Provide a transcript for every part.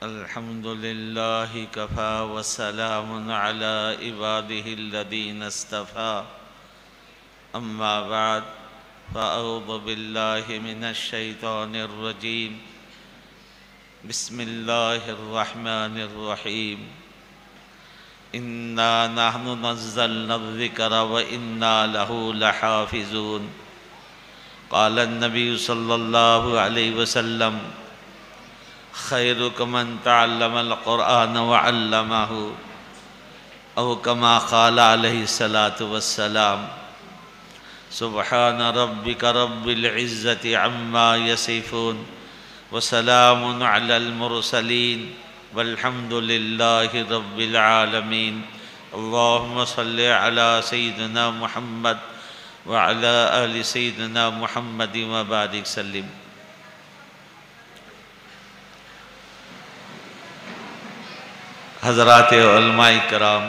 الحمد لله كفى وسلام على عباده الذين اصطفى أما بعد فأعوذ بالله من الشيطان الرجيم بسم الله الرحمن الرحيم إنا نحن نزلنا الذكر وإنا له لحافظون قال النبي صلى الله عليه وسلم خيركم من تعلم القرآن وعلمه أو كما قال عليه الصلاة والسلام سبحان ربك رب العزة عما يصفون وسلام على المرسلين والحمد لله رب العالمين اللهم صل على سيدنا محمد وعلى آل سيدنا محمد وبارك وسلم. حضرات علماء کرام،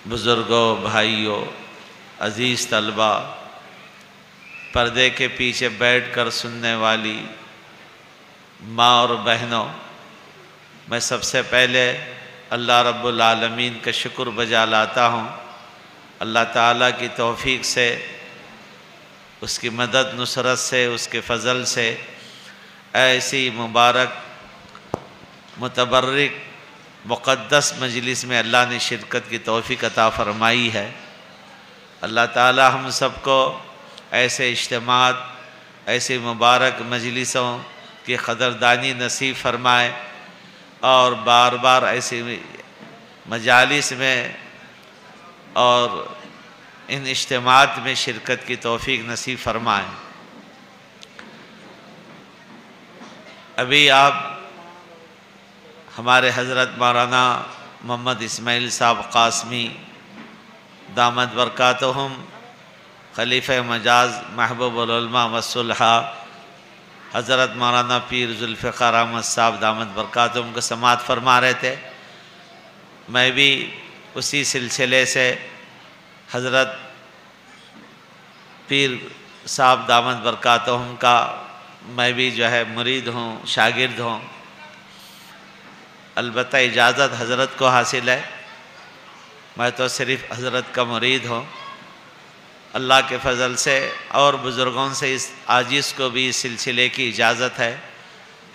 بزرگوں، بھائیوں، عزیز طلبہ، پردے کے پیچھے بیٹھ کر سننے والی ماں اور بہنوں، میں سب سے پہلے اللہ رب العالمین کا شکر بجا لاتا ہوں. اللہ تعالیٰ کی توفیق سے، اس کی مدد نصرت سے، اس کے فضل سے ایسی مبارک متبرک مقدس مجلس میں اللہ نے شرکت کی توفیق عطا فرمائی ہے. اللہ تعالی ہم سب کو ایسے اجتماعات، ایسی مبارک مجلسوں کی قدردانی نصیب فرمائے اور بار بار ایسی مجالس میں اور ان اجتماعات میں شرکت کی توفیق نصیب فرمائے. ابھی آپ ہمارے حضرت مولانا محمد اسماعیل صاحب قاسمی دامت برکاتہم، خلیفہ مجاز محبوب العلماء والصلحاء، حضرت مولانا پیر ذوالفقار احمد صاحب دامت برکاتہم کو سماعت فرما رہے تھے. میں بھی اسی سلسلے سے حضرت پیر صاحب دامت برکاتہم کا میں بھی مرید ہوں، شاگرد ہوں. البتہ اجازت حضرت کو حاصل ہے، میں تو صرف حضرت کا مرید ہوں. اللہ کے فضل سے اور بزرگوں سے اس عاجز کو بھی اس سلسلے کی اجازت ہے.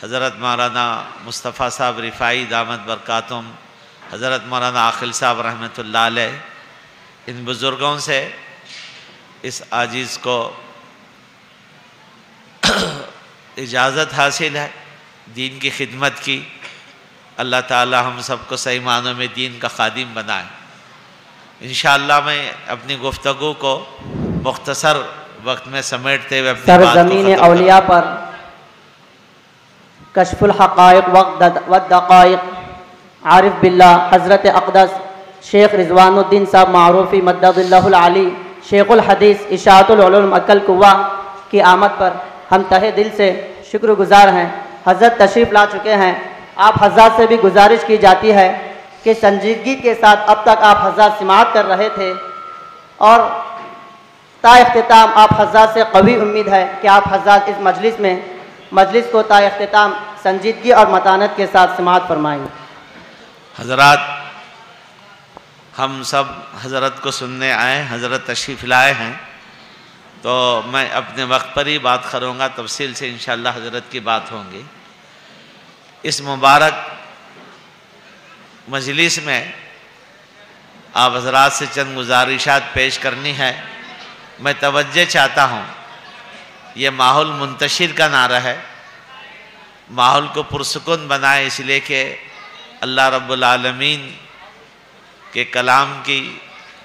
حضرت مولانا مصطفیٰ صاحب رفاعی دامت برکاتہم، حضرت مولانا عاقل صاحب رحمۃ اللہ علیہ، ان بزرگوں سے اس عاجز کو اجازت حاصل ہے دین کی خدمت کی. اللہ تعالی ہم سب کو صحیح معنوں میں دین کا خادم بنائے. انشاءاللہ میں اپنی گفتگو کو مختصر وقت میں سمیٹتے ہوئے اپنی بات کو سرزمین اولیاء پر کشف الحقائق والدقائق عارف باللہ حضرت اقدس شیخ رضوان الدین صاحب معروفی مدد اللہ العلی شیخ الحدیث اشاعت العلوم عقل قوہ کی آمد پر ہم تہہ دل سے شکر گزار ہیں. حضرت تشریف لا چکے ہیں. آپ حضرات سے بھی گزارش کی جاتی ہے کہ سنجیدگی کے ساتھ اب تک آپ حضرات سماعت کر رہے تھے اور تا اختتام آپ حضرات سے قوی امید ہے کہ آپ حضرات اس مجلس کو تا اختتام سنجیدگی اور متانت کے ساتھ سماعت فرمائیں. حضرات، ہم سب حضرت کو سننے آئے، حضرت تشریف لائے ہیں، تو میں اپنے وقت پر ہی بات کروں گا. تفصیل سے انشاءاللہ حضرت کی بات ہوں گی. اس مبارک مجلس میں آپ حضرات سے چند گزارشات پیش کرنی ہے. میں توجہ چاہتا ہوں، یہ ماحول منتشر کا نعرہ ہے، ماحول کو پرسکون بنائے، اس لیے کہ اللہ رب العالمین کے کلام کی،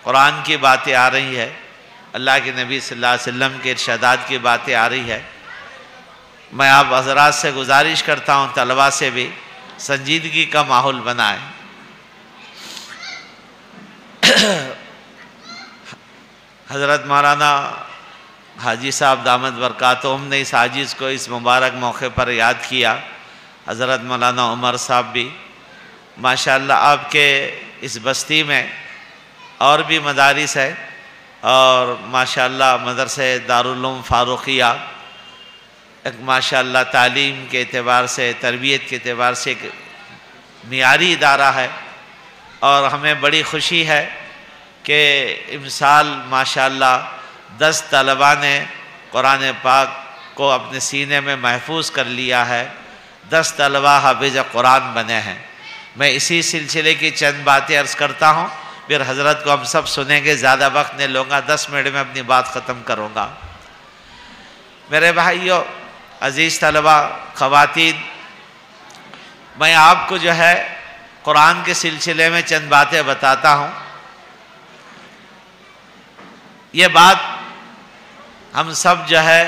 قرآن کی باتیں آ رہی ہے، اللہ کے نبی صلی اللہ علیہ وسلم کے ارشادات کی باتیں آ رہی ہے. میں آپ حضرات سے گزارش کرتا ہوں، طلباء سے بھی، سنجیدگی کا ماحول بنائیں. حضرت مولانا حاجی صاحب دامت برکاتہم نے اس عاجز کو اس مبارک موقع پر یاد کیا. حضرت مولانا عمر صاحب بھی ماشاءاللہ آپ کے اس بستی میں اور بھی مدارس ہے اور ماشاءاللہ مدرسہ دارالعلوم فاروقیہ ایک ماشاءاللہ تعلیم کے اعتبار سے، تربیت کے اعتبار سے ایک معیاری ادارہ ہے، اور ہمیں بڑی خوشی ہے کہ امسال ماشاءاللہ 10 طلباء نے قرآن پاک کو اپنے سینے میں محفوظ کر لیا ہے، 10 طلباء حافظ قرآن بنے ہیں۔ میں اسی سلسلے کی چند باتیں عرض کرتا ہوں، پھر حضرت کو ہم سب سنیں گے، زیادہ وقت نہیں لوں گا، 10 منٹ میں اپنی بات ختم کروں گا۔ میرے بھائیوں، عزیز طلباء، خواتین، میں آپ کو جو ہے قرآن کے سلسلے میں چند باتیں بتاتا ہوں۔ یہ بات ہم سب جو ہے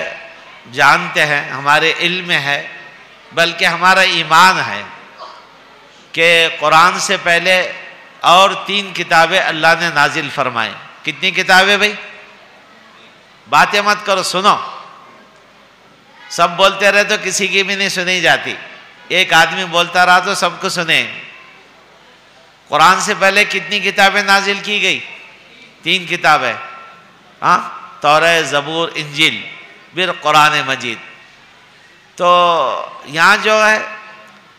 جانتے ہیں، ہمارے علم میں ہے، بلکہ ہمارا ایمان ہے کہ قرآن سے پہلے اور 3 کتابیں اللہ نے نازل فرمائیں۔ کتنی کتابیں بھائی؟ باتیں مت کرو، سنو، سب بولتے رہے تو کسی کی بھی نہیں سنی جاتی، ایک آدمی بولتا رہا تو سب کو سنیں۔ قرآن سے پہلے کتنی کتابیں نازل کی گئی؟ 3 کتابیں، ہاں، تورات، زبور، انجیل، پھر قرآن مجید۔ تو یہاں جو ہے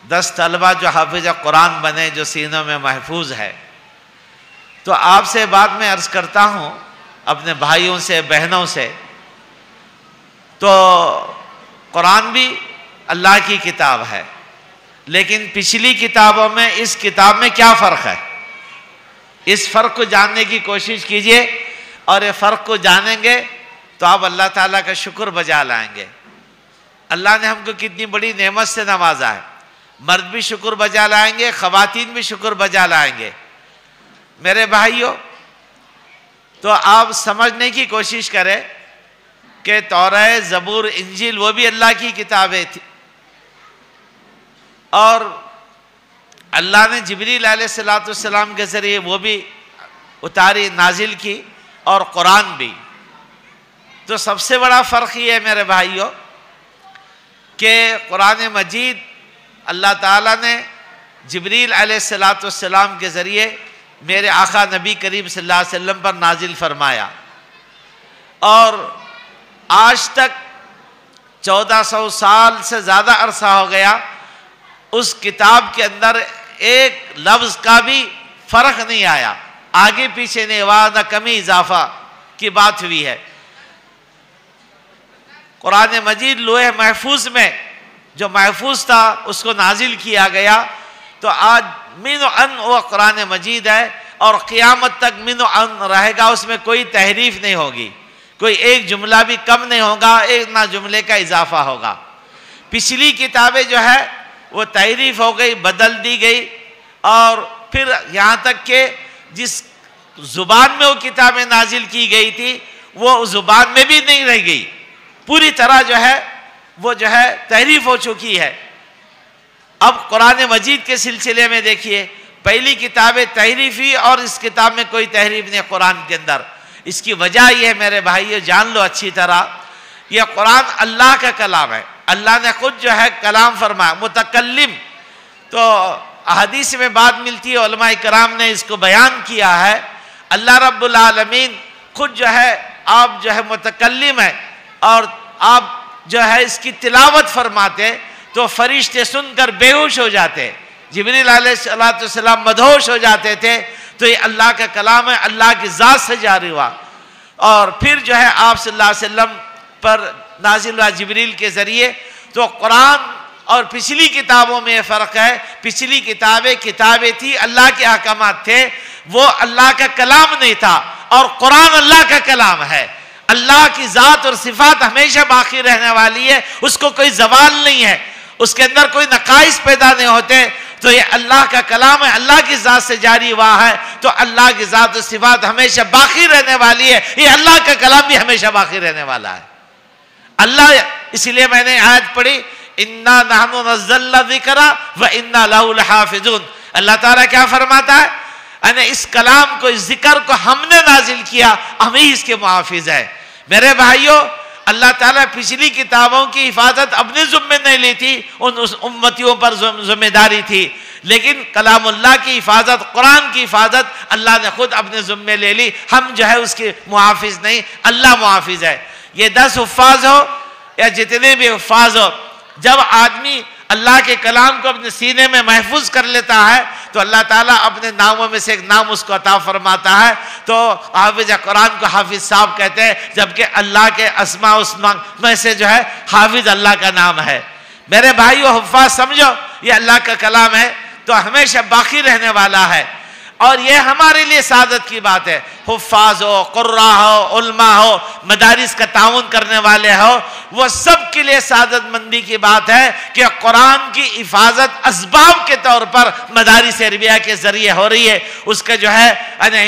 10 طلبہ جو حافظ قرآن بنے، جو سینوں میں محفوظ ہے، تو آپ سے بات میں عرض کرتا ہوں، اپنے بھائیوں سے، بہنوں سے، تو قرآن بھی اللہ کی کتاب ہے، لیکن پچھلی کتابوں میں اس کتاب میں کیا فرق ہے؟ اس فرق کو جاننے کی کوشش کیجئے، اور یہ فرق کو جانیں گے تو آپ اللہ تعالیٰ کا شکر بجا لائیں گے۔ اللہ نے ہم کو کتنی بڑی نعمت سے نوازا ہے، مرد بھی شکر بجا لائیں گے، خواتین بھی شکر بجا لائیں گے۔ میرے بھائیوں، تو آپ سمجھنے کی کوشش کریں کہ تورات، زبور، انجیل وہ بھی اللہ کی کتابیں تھی، اور اللہ نے جبریل علیہ السلام کے ذریعے وہ بھی اتاری، نازل کی، اور قرآن بھی۔ تو سب سے بڑا فرق یہ ہے میرے بھائیوں کہ قرآن مجید اللہ تعالیٰ نے جبریل علیہ السلام کے ذریعے میرے آقا نبی کریم صلی اللہ علیہ وسلم پر نازل فرمایا، اور آج تک 1400 سال سے زیادہ عرصہ ہو گیا، اس کتاب کے اندر ایک لفظ کا بھی فرق نہیں آیا، آگے پیچھے نہیں ہوا، نہ کمی اضافہ کی بات ہوئی ہے۔ قرآن مجید لوح محفوظ میں جو محفوظ تھا اس کو نازل کیا گیا، تو آج من و ان وہ قرآن مجید ہے، اور قیامت تک من و ان رہے گا، اس میں کوئی تحریف نہیں ہوگی، کوئی ایک جملہ بھی کم نہیں ہوگا، ایک نہ جملے کا اضافہ ہوگا۔ پچھلی کتابیں جو ہے وہ تحریف ہو گئی، بدل دی گئی، اور پھر یہاں تک کہ جس زبان میں وہ کتابیں نازل کی گئی تھی وہ زبان میں بھی نہیں رہ گئی، پوری طرح جو ہے وہ جو ہے تحریف ہو چکی ہے۔ اب قرآن مجید کے سلسلے میں دیکھیے، پہلی کتابیں تحریفی، اور اس کتاب میں کوئی تحریف نہیں قرآن کے اندر۔ اس کی وجہ یہ ہے میرے بھائیو، جان لو اچھی طرح، یہ قرآن اللہ کا کلام ہے، اللہ نے خود جو ہے کلام فرمایا، متکلم۔ تو احادیث میں بات ملتی ہے، علماء کرام نے اس کو بیان کیا ہے، اللہ رب العالمین خود جو ہے آپ جو ہے متکلم ہے، اور آپ جو ہے اس کی تلاوت فرماتے تو فرشتے سن کر بے ہوش ہو جاتے، جبریل علیہ السلام مدہوش ہو جاتے تھے۔ تو یہ اللہ کا کلام ہے، اللہ کی ذات سے جاری ہوا، اور پھر جو ہے آپ صلی اللہ علیہ وسلم پر نازل ہوا جبریل کے ذریعے۔ تو قرآن اور پچھلی کتابوں میں یہ فرق ہے، پچھلی کتابیں تھی، اللہ کے احکامات تھے، وہ اللہ کا کلام نہیں تھا، اور قرآن اللہ کا کلام ہے۔ اللہ کی ذات اور صفات ہمیشہ باقی رہنے والی ہے، اس کو کوئی زوال نہیں ہے، اس کے اندر کوئی نقائص پیدا نہیں ہوتے۔ تو یہ اللہ کا کلام ہے، اللہ کی ذات سے جاری ہوا ہے، تو اللہ کی ذات اور صفات ہمیشہ باقی رہنے والی ہے، یہ اللہ کا کلام بھی ہمیشہ باقی رہنے والا ہے۔ اللہ، اس لیے میں نے آیت پڑھی، اِنَّا نَحْنُ نَزَّلْنَا الذِّكْرَ وَإِنَّا لَهُ لَحَافِظُونَ۔ اللہ تعالیٰ کیا فرماتا ہے؟ اس کلام کو، اس ذکر کو ہم نے نازل کیا، ہم ہی اس کے محافظ ہیں۔ میرے بھائیوں، اللہ تعالیٰ پچھلی کتابوں کی حفاظت اپنے ذمہ نہیں لی تھی، ان امتیوں پر ذمہ داری تھی، لیکن کلام اللہ کی حفاظت، قرآن کی حفاظت اللہ نے خود اپنے ذمہ لے لی، ہم جو ہے اس کے محافظ نہیں، اللہ محافظ ہے۔ یہ 10 حفاظ ہو، یا جتنے بھی حفاظ ہو، جب آدمی اللہ کے کلام کو اپنے سینے میں محفوظ کر لیتا ہے تو اللہ تعالیٰ اپنے ناموں میں سے ایک نام اس کو عطا فرماتا ہے. تو حافظ قرآن کو حافظ صاحب کہتے ہیں، جبکہ اللہ کے اسماء میں سے جو ہے حافظ اللہ کا نام ہے. میرے بھائیو حفاظ سمجھو، یہ اللہ کا کلام ہے تو ہمیشہ باقی رہنے والا ہے، اور یہ ہمارے لیے سعادت کی بات ہے. حفاظ ہو، قراء ہو، علماء ہو، مدارس کا تعاون کرنے والے ہو، وہ سب کے لیے سعادت مندی کی بات ہے کہ قرآن کی حفاظت اسباب کے طور پر مدارس عربیہ کے ذریعے ہو رہی ہے. اس کا جو ہے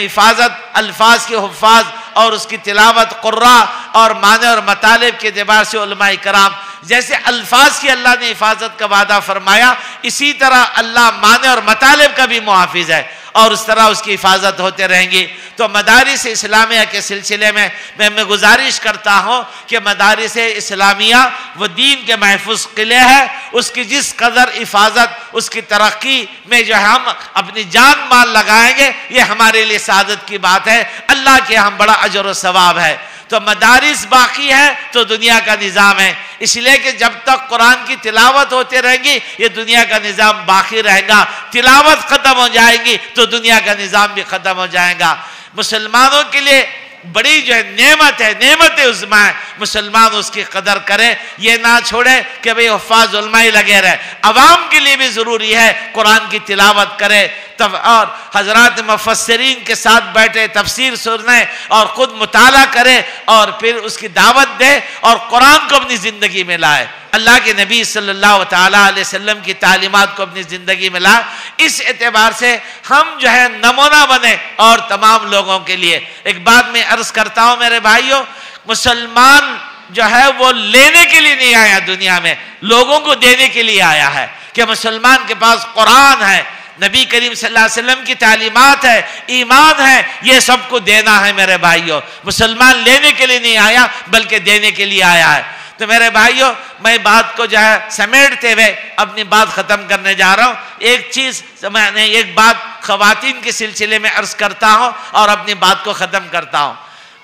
حفاظت الفاظ کے حفاظ اور اس کی تلاوت قراء اور معنی اور مطالب کے اعتبار سے علماء کرام، جیسے الفاظ کی اللہ نے حفاظت کا وعدہ فرمایا، اسی طرح اللہ معنی اور مطالب کا بھی محافظ ہے، اور اس طرح اس کی حفاظت ہوتے رہیں گی. تو مدارس اسلامیہ کے سلسلے میں میں گزارش کرتا ہوں کہ مدارس اسلامیہ وہ دین کے محفوظ قلعے ہے. اس کی جس قدر حفاظت، اس کی ترقی میں جو ہم اپنی جان مال لگائیں گے، یہ ہمارے لیے سعادت کی بات ہے، اللہ کے ہم بڑا اجر و ثواب ہے. تو مدارس باقی ہے تو دنیا کا نظام ہے، اس لیے کہ جب تک قرآن کی تلاوت ہوتے رہے گی یہ دنیا کا نظام باقی رہے گا. تلاوت ختم ہو جائے گی تو دنیا کا نظام بھی ختم ہو جائے گا. مسلمانوں کے لیے بڑی جو ہے نعمت ہے، نعمت عظمی ہے، مسلمان اس کی قدر کرے، یہ نہ چھوڑے کہ بھئی حفاظ علماء لگے رہے. عوام کے لیے بھی ضروری ہے قرآن کی تلاوت کرے، اور حضرات مفسرین کے ساتھ بیٹھے، تفسیر سننے اور خود مطالعہ کرے، اور پھر اس کی دعوت دے اور قرآن کو اپنی زندگی میں لائے. اللہ کے نبی صلی اللہ تعالیٰ علیہ وسلم کی تعلیمات کو اپنی زندگی میں لائے. اس اعتبار سے ہم جو ہے نمونہ بنے اور تمام لوگوں کے لیے. ایک بات میں عرض کرتا ہوں میرے بھائیوں، مسلمان جو ہے وہ لینے کے لیے نہیں آیا دنیا میں، لوگوں کو دینے کے لیے آیا ہے. کہ مسلمان کے پاس قرآن ہے، نبی کریم صلی اللہ علیہ وسلم کی تعلیمات ہے، ایمان ہے، یہ سب کو دینا ہے میرے بھائیوں. مسلمان لینے کے لیے نہیں آیا بلکہ دینے کے لیے آیا ہے. تو میرے بھائیوں، میں بات کو جو ہے سمیٹتے ہوئے اپنی بات ختم کرنے جا رہا ہوں. ایک چیز میں نے ایک بات خواتین کے سلسلے میں عرض کرتا ہوں اور اپنی بات کو ختم کرتا ہوں.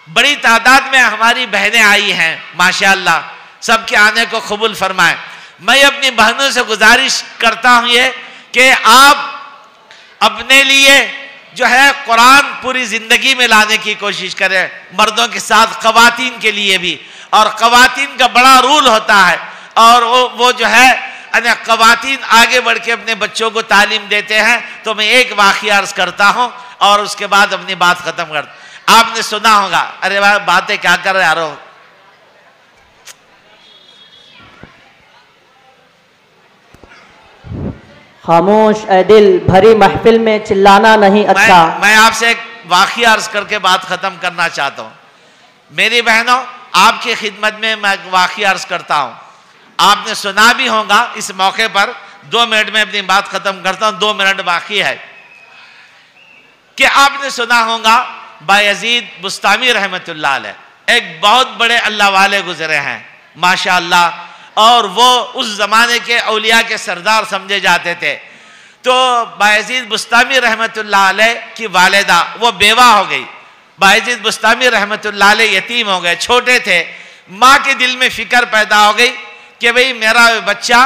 بڑی تعداد میں ہماری بہنیں آئی ہیں، ماشاءاللہ، سب کے آنے کو قبول فرمائیں. میں اپنی بہنوں سے گزارش کرتا ہوں یہ کہ آپ اپنے لیے جو ہے قرآن پوری زندگی میں لانے کی کوشش کریں، مردوں کے ساتھ خواتین کے لیے بھی. اور خواتین کا بڑا رول ہوتا ہے، اور وہ جو ہے خواتین آگے بڑھ کے اپنے بچوں کو تعلیم دیتے ہیں. تو میں ایک واقعہ عرض کرتا ہوں اور اس کے بعد اپنی بات ختم کرتا ہوں. آپ نے سنا ہوگا، ارے بھائی باتیں کیا کر رہے یارو، خاموش اے دل، بھری محفل میں چلانا نہیں اچھا. میں آپ سے ایک واقعہ عرض کر کے بات ختم کرنا چاہتا ہوں. میری بہنوں، آپ کی خدمت میں ایک واقعہ عرض کرتا ہوں. آپ نے سنا بھی ہوگا، اس موقع پر 2 منٹ میں اپنی بات ختم کرتا ہوں. 2 منٹ باقی ہے. کہ آپ نے سنا ہوگا بایزید بستامی رحمت اللہ علیہ ایک بہت بڑے اللہ والے گزرے ہیں ماشاءاللہ، اور وہ اس زمانے کے اولیاء کے سردار سمجھے جاتے تھے. تو بایزید بستامی رحمت اللہ علیہ کی والدہ وہ بیوہ ہو گئی. بایزید بستامی رحمت اللہ علیہ یتیم ہو گئے، چھوٹے تھے. ماں کے دل میں فکر پیدا ہو گئی کہ بھئی میرا بچہ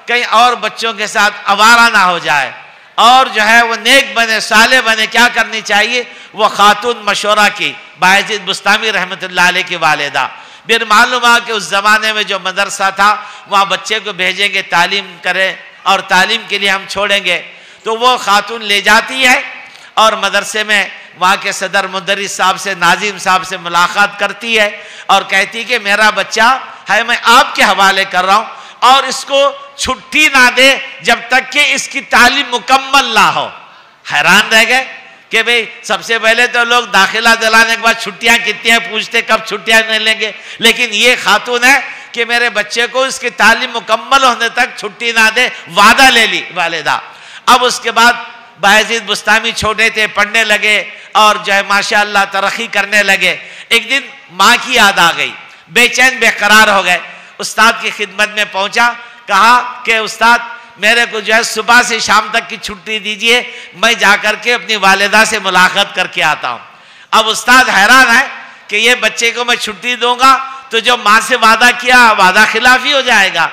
کہیں اور بچوں کے ساتھ آوارہ نہ ہو جائے، اور جو ہے وہ نیک بنے، صالح بنے. کیا کرنی چاہیے؟ وہ خاتون مشورہ کی، بایزید بستامی رحمت اللہ علیہ کی والدہ. پھر معلوم ہوا کہ اس زمانے میں جو مدرسہ تھا وہاں بچے کو بھیجیں گے تعلیم کرے اور تعلیم کے لیے ہم چھوڑیں گے. تو وہ خاتون لے جاتی ہے اور مدرسے میں وہاں کے صدر مدرس صاحب سے، ناظم صاحب سے ملاقات کرتی ہے اور کہتی کہ میرا بچہ ہے میں آپ کے حوالے کر رہا ہوں، اور اس کو چھٹی نہ دے جب تک کہ اس کی تعلیم مکمل نہ ہو. حیران رہ گئے کہ بھئی سب سے پہلے تو لوگ داخلہ دلانے کے بعد چھٹیاں کتنی ہیں پوچھتے، کب چھٹیاں نہیں لیں گے. لیکن یہ خاتون ہے کہ میرے بچے کو اس کی تعلیم مکمل ہونے تک چھٹی نہ دے، وعدہ لے لی والدہ. اب اس کے بعد بایزید بستامی چھوٹے تھے، پڑھنے لگے اور جو ہے ماشاءاللہ ترقی کرنے لگے. ایک دن ماں کی یاد آ گئی، بے چین بے قرار ہو گئے. استاد کی خدمت میں پہنچا، کہا کہ استاد میرے کو جو ہے صبح سے شام تک کی چھٹی دیجئے، میں جا کر کے اپنی والدہ سے ملاقات کر کے آتا ہوں. اب استاد حیران ہے کہ یہ بچے کو میں چھٹی دوں گا تو جو ماں سے وعدہ کیا وعدہ خلافی ہو جائے گا.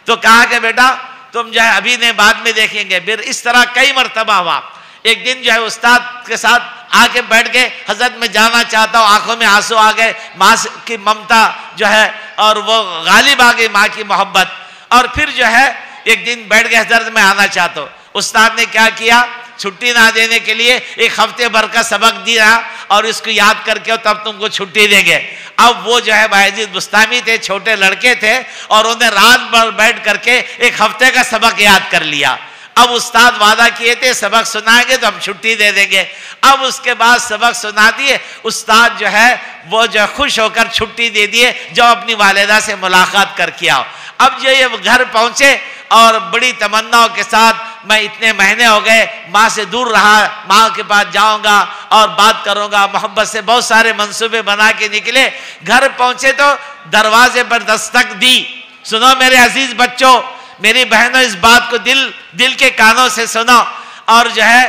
تو کہا کہ بیٹا تم جو ہے ابھی نہیں بعد میں دیکھیں گے. پھر اس طرح کئی مرتبہ ہوا. ایک دن جو ہے استاد کے ساتھ آ کے بیٹھ گئے, حضرت میں جانا چاہتا ہوں, آنکھوں میں آنسو آ گئے, ماں کی ممتا جو ہے اور وہ غالب آ گئی, ماں کی محبت. اور پھر جو ہے ایک دن بیٹھ گئے, حضرت میں آنا چاہتا ہوں. استاد نے کیا کیا, چھٹی نہ دینے کے لیے ایک ہفتے بھر کا سبق دیا اور اس کو یاد کر کے تب تم کو چھٹی دیں گے. اب وہ جو ہے بایزید بستامی تھے, چھوٹے لڑکے تھے, اور انہیں رات بھر بیٹھ کر کے ایک ہفتے کا سبق یاد کر لیا. اب استاد وعدہ کیے تھے سبق سنائیں گے تو ہم چھٹی دے دیں گے. اب اس کے بعد سبق سنا دیے. استاد جو ہے وہ جو خوش ہو کر چھٹی دے دیے, جو اپنی والدہ سے ملاقات کر کے آؤ. اب جو یہ گھر پہنچے اور بڑی تمناؤں کے ساتھ, میں اتنے مہینے ہو گئے ماں سے دور رہا, ماں کے پاس جاؤں گا اور بات کروں گا, محبت سے بہت سارے منصوبے بنا کے نکلے. گھر پہنچے تو دروازے پر دستک دی. سنو میرے عزیز بچوں, میری بہنوں, اس بات کو دل کے کانوں سے سنو. اور جو ہے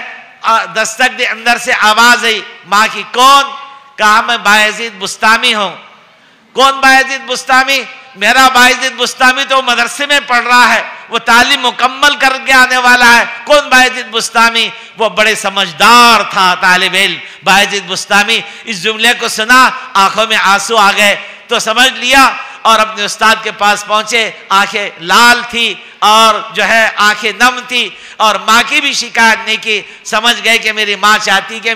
دستک دی, اندر سے آواز آئی ماں کی. کون؟ کہا میں بایزید بستامی ہوں. کون بایزید بستامی؟ میرا بایزید بستامی تو مدرسے میں پڑھ رہا ہے, وہ تعلیم مکمل کر کے آنے والا ہے. کون بایزید بستامی؟ وہ بڑے سمجھدار تھا طالب علم بایزید بستامی. اس جملے کو سنا, آنکھوں میں آنسو آ گئے. تو سمجھ لیا اور اپنے استاد کے پاس پہنچے. آنکھیں لال تھی اور جو ہے آنکھیں نم تھی, اور ماں کی بھی شکایت نہیں کی. سمجھ گئے کہ میری ماں چاہتی کہ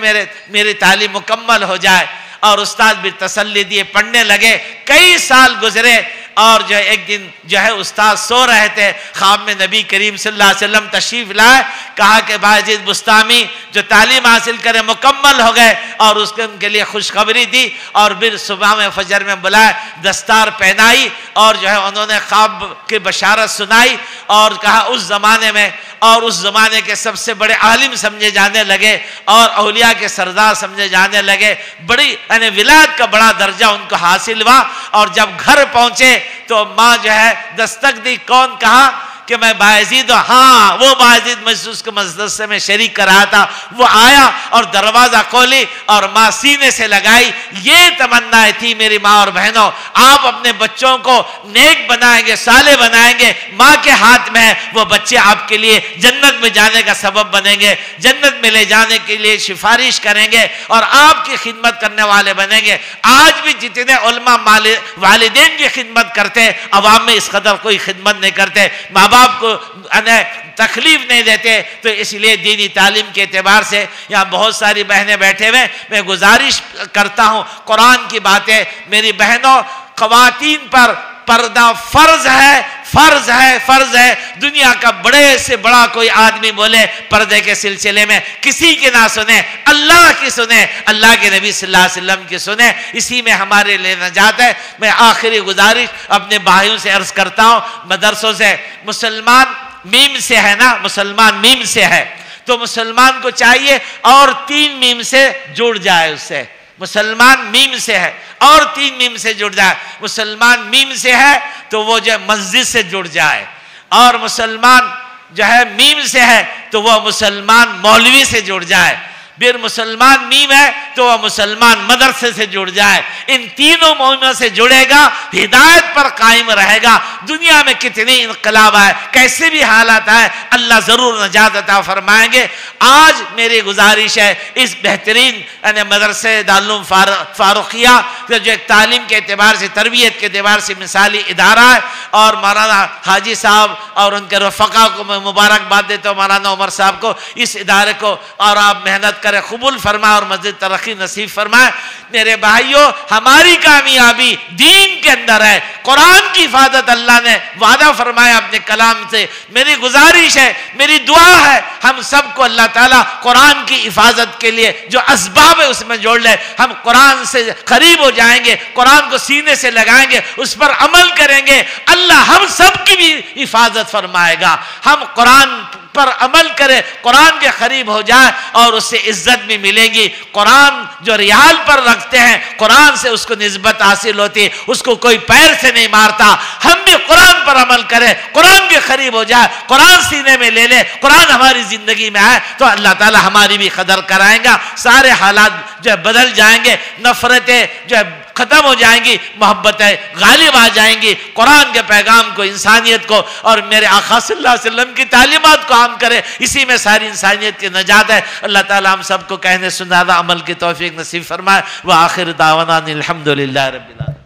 میری تعلیم مکمل ہو جائے. اور استاد بھی تسلی دیے, پڑھنے لگے. کئی سال گزرے اور جو ہے ایک دن جو ہے استاد سو رہے تھے, خواب میں نبی کریم صلی اللہ علیہ وسلم تشریف لائے. کہا کہ بایزید بستامی جو تعلیم حاصل کرے مکمل ہو گئے, اور اس کے ان کے لیے خوشخبری دی. اور پھر صبح میں فجر میں بلائے, دستار پہنائی, اور جو ہے انہوں نے خواب کی بشارت سنائی. اور کہا اس زمانے میں, اور اس زمانے کے سب سے بڑے عالم سمجھے جانے لگے اور اولیاء کے سردار سمجھے جانے لگے. بڑی یعنی ولایت کا بڑا درجہ ان کو حاصل ہوا. اور جب گھر پہنچے تو ماں جو ہے دستک دی. کون؟ کہا کہ میں بایزید ہوں. ہاں وہ بایزید محسوس کو مدرسے میں شریک کر رہا تھا. وہ آیا اور دروازہ کھولی اور ماں سینے سے لگائی. یہ تمنا تھی میری ماں اور بہنوں, آپ اپنے بچوں کو نیک بنائیں گے, صالح بنائیں گے, ماں کے ہاتھ میں ہے. وہ بچے آپ کے لیے جنت میں جانے کا سبب بنیں گے, جنت میں لے جانے کے لیے سفارش کریں گے, اور آپ کی خدمت کرنے والے بنیں گے. آج بھی جتنے علماء والدین کی خدمت کرتے, عوام میں اس قدر کوئی خدمت نہیں کرتے, ماں باپ کو تکلیف نہیں دیتے. تو اس لیے دینی تعلیم کے اعتبار سے یہاں بہت ساری بہنیں بیٹھے ہوئے, میں گزارش کرتا ہوں قرآن کی باتیں. میری بہنوں, خواتین پر پردہ فرض ہے, فرض ہے, فرض ہے. دنیا کا بڑے سے بڑا کوئی آدمی بولے پردے کے سلسلے میں, کسی کی نہ سنیں, اللہ کی سنیں, اللہ کے نبی صلی اللہ علیہ وسلم کی سنیں. اسی میں ہمارے لیے نجات ہے. میں آخری گزارش اپنے بھائیوں سے عرض کرتا ہوں, مدرسوں سے. مسلمان میم سے ہے نا, مسلمان میم سے ہے, تو مسلمان کو چاہیے اور 3 میم سے جڑ جائے. اس سے مسلمان میم سے ہے اور 3 میم سے جڑ جائے. مسلمان میم سے ہے تو وہ جو مسجد سے جڑ جائے, اور مسلمان جو ہے میم سے ہے تو وہ مسلمان مولوی سے جڑ جائے. پھر مسلمان میم ہے تو وہ مسلمان مدرسے سے جڑ جائے. ان تینوں مومنوں سے جڑے گا, ہدایت پر قائم رہے گا. دنیا میں کتنی انقلاب آئے, کیسے بھی حالات آئے, اللہ ضرور نجات عطا فرمائیں گے. آج میری گزارش ہے اس بہترین یعنی مدرسے دارالعلوم فاروقیہ جو ایک تعلیم کے اعتبار سے, تربیت کے اعتبار سے مثالی ادارہ ہے, اور مولانا حاجی صاحب اور ان کے رفقا کو میں مبارکباد دیتا ہوں, مولانا عمر صاحب کو, اس ادارے کو. اور آپ محنت کریں, قبول فرمائے اور مزید ترقی نصیب فرمائے. میرے بھائیوں, ہماری کامیابی دین کے اندر ہے. قرآن کی حفاظت اللہ نے وعدہ فرمایا اپنے کلام سے. میری گزارش ہے, میری دعا ہے, ہم سب کو اللہ تعالیٰ قرآن کی حفاظت کے لیے جو اسباب ہے اس میں جوڑ لے. ہم قرآن سے قریب ہو جائیں گے, قرآن کو سینے سے لگائیں گے, اس پر عمل کریں گے, اللہ ہم سب کی بھی حفاظت فرمائے گا. ہم قرآن پر عمل کرے, قرآن کے قریب ہو جائے, اور اس سے عزت بھی ملے گی. قرآن جو ریال پر رکھتے ہیں, قرآن سے اس کو نسبت حاصل ہوتی, اس کو کوئی پیر سے نہیں مارتا. ہم بھی قرآن پر عمل کریں, قرآن کے قریب ہو جائے, قرآن سینے میں لے لے, قرآن ہماری زندگی میں آئے, تو اللہ تعالی ہماری بھی قدر کرائیں گا. سارے حالات جو ہے بدل جائیں گے, نفرتیں جو ہے ختم ہو جائیں گی، محبتیں غالب آ جائیں گی، قرآن کے پیغام کو، انسانیت کو اور میرے آقا صلی اللہ علیہ وسلم کی تعلیمات کو عام کرے، اسی میں ساری انسانیت کی نجات ہے۔ اللہ تعالیٰ ہم سب کو کہنے سنانا عمل کی توفیق نصیب فرمائے۔ وآخر دعوانا الحمدللہ رب العالمین۔